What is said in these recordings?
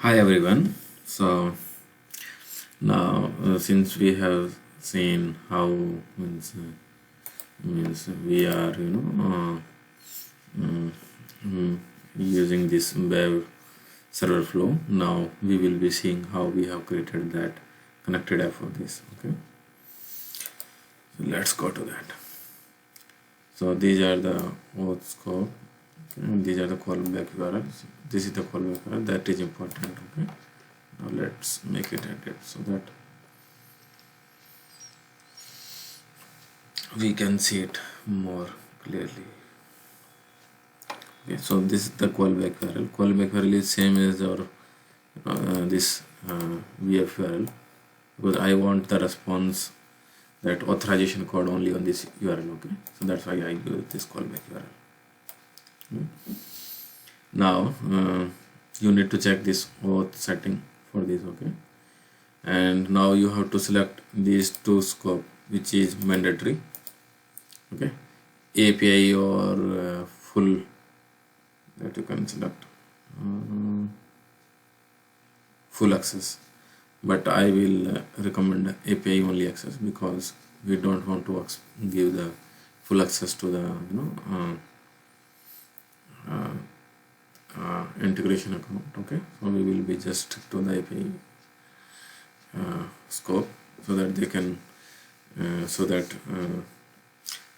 Hi everyone. So now since we have seen how means we are mm, mm, using this web server flow, now we will be seeing how we have created that connected app for this. Okay, so let's go to that. So these are the auth scope. Okay? These are the callback URLs. This is the callback URL that is important. Okay. Now let's make it edit so that we can see it more clearly. Okay, so this is the callback URL. Callback URL is same as our this VF URL because I want the response that authorization code only on this URL. Okay, so that's why I use this callback URL. Okay. Now you need to check this auth setting for this. Okay, and now you have to select these two scope which is mandatory. Okay, API or full, that you can select full access, but I will recommend API only access because we don't want to give the full access to the integration account. Okay, so we will be just stick to the API scope so that they can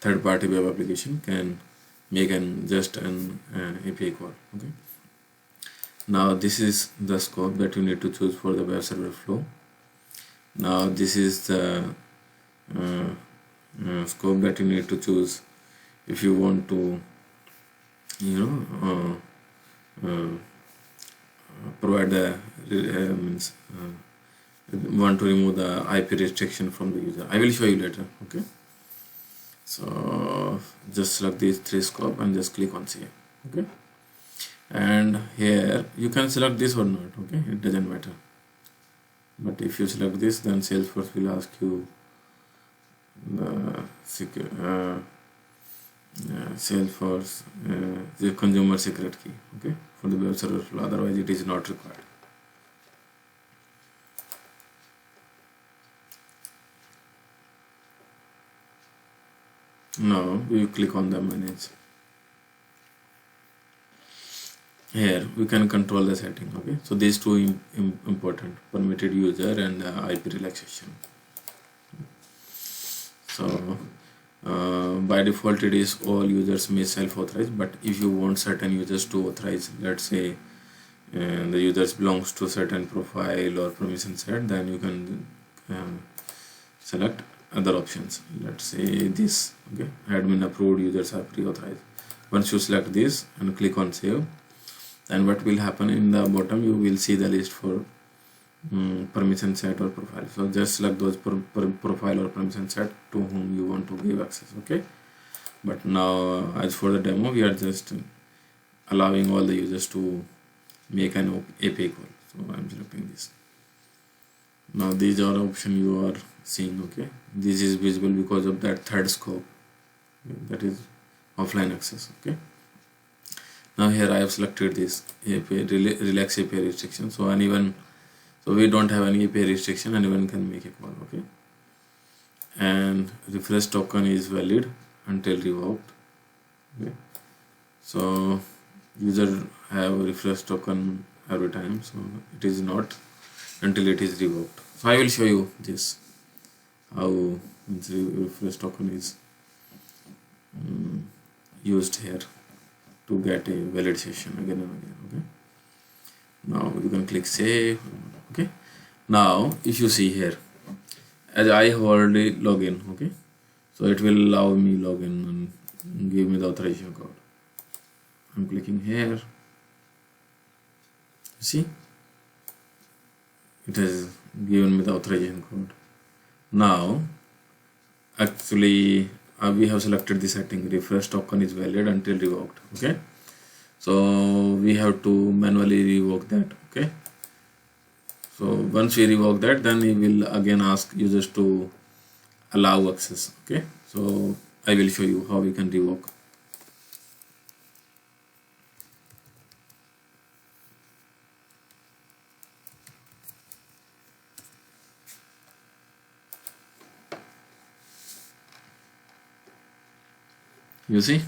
third-party web application can make an API call. Okay, now this is the scope that you need to choose for the web server flow. Now this is the scope that you need to choose if you want to provide the want to remove the IP restriction from the user. I will show you later. Okay, so just select these three scope and just click on save. Okay, and here you can select this or not. Okay, it doesn't matter, but if you select this, then Salesforce will ask you the Salesforce the consumer secret key. Okay, for the web server flow, otherwise it is not required. Now we click on the manage. Here we can control the setting. Okay, so these two important: permitted user and IP relaxation. So by default it is all users may self-authorize, but if you want certain users to authorize, let's say the users belongs to certain profile or permission set, then you can select other options. Let's say this. Okay, admin approved users are pre-authorized. Once you select this and click on save, and what will happen in the bottom, you will see the list for permission set or profile. So just select those profile or permission set to whom you want to give access. Okay, but now as for the demo, we are just allowing all the users to make an API call. So I'm selecting this. Now these are options you are seeing. Okay, this is visible because of that third scope, that is offline access. Okay, now here I have selected this API relax API restriction, so we don't have any API restriction, anyone can make a call. Okay, and refresh token is valid until revoked. Okay, so user have refresh token every time, so it is not until it is revoked. So I will show you this how refresh token is used here to get a valid session again and again. Okay, now you can click save. Okay, now if you see here, as I have already login, okay, so it will allow me login and give me the authorization code. I'm clicking here. See, it has given me the authorization code. Now actually we have selected the setting refresh token is valid until revoked. Okay, so we have to manually revoke that. Okay, so once we revoke that, then we will again ask users to allow access. Okay, so I will show you how we can revoke. You see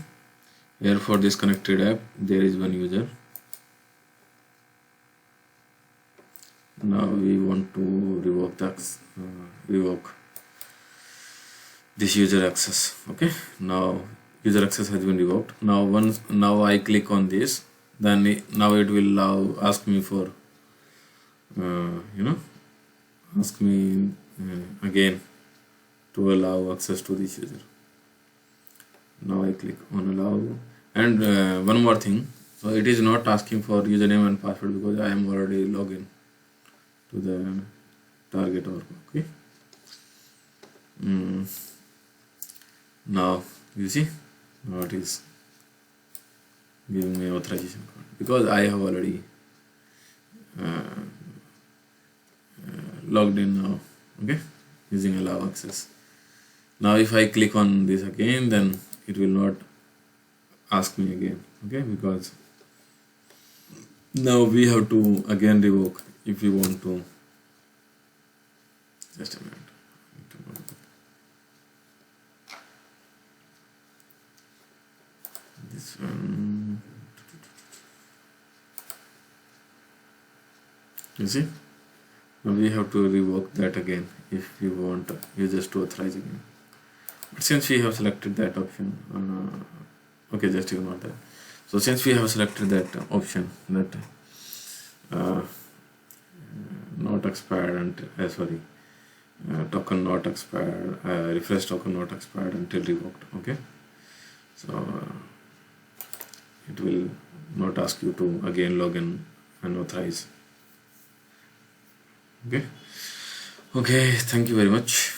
here for this connected app there is one user. Now we want to revoke this user access. Okay, now user access has been revoked. Now I click on this, then now it will ask me for ask me again to allow access to this user. Now I click on allow, and one more thing, so it is not asking for username and password because I am already logged in to the target org. Okay, now you see, now it is giving me authorization code because I have already logged in now. Okay, using allow access. Now if I click on this again, then it will not ask me again. Okay, because now we have to again revoke if we want to. Just a minute. This one. You see? Now we have to revoke that again if we want users to authorize again. But since we have selected that option, okay, just ignore that. So since we have selected that option, that not expired until token not expired, refresh token not expired until revoked. Okay, so it will not ask you to again log in and authorize. Okay, thank you very much.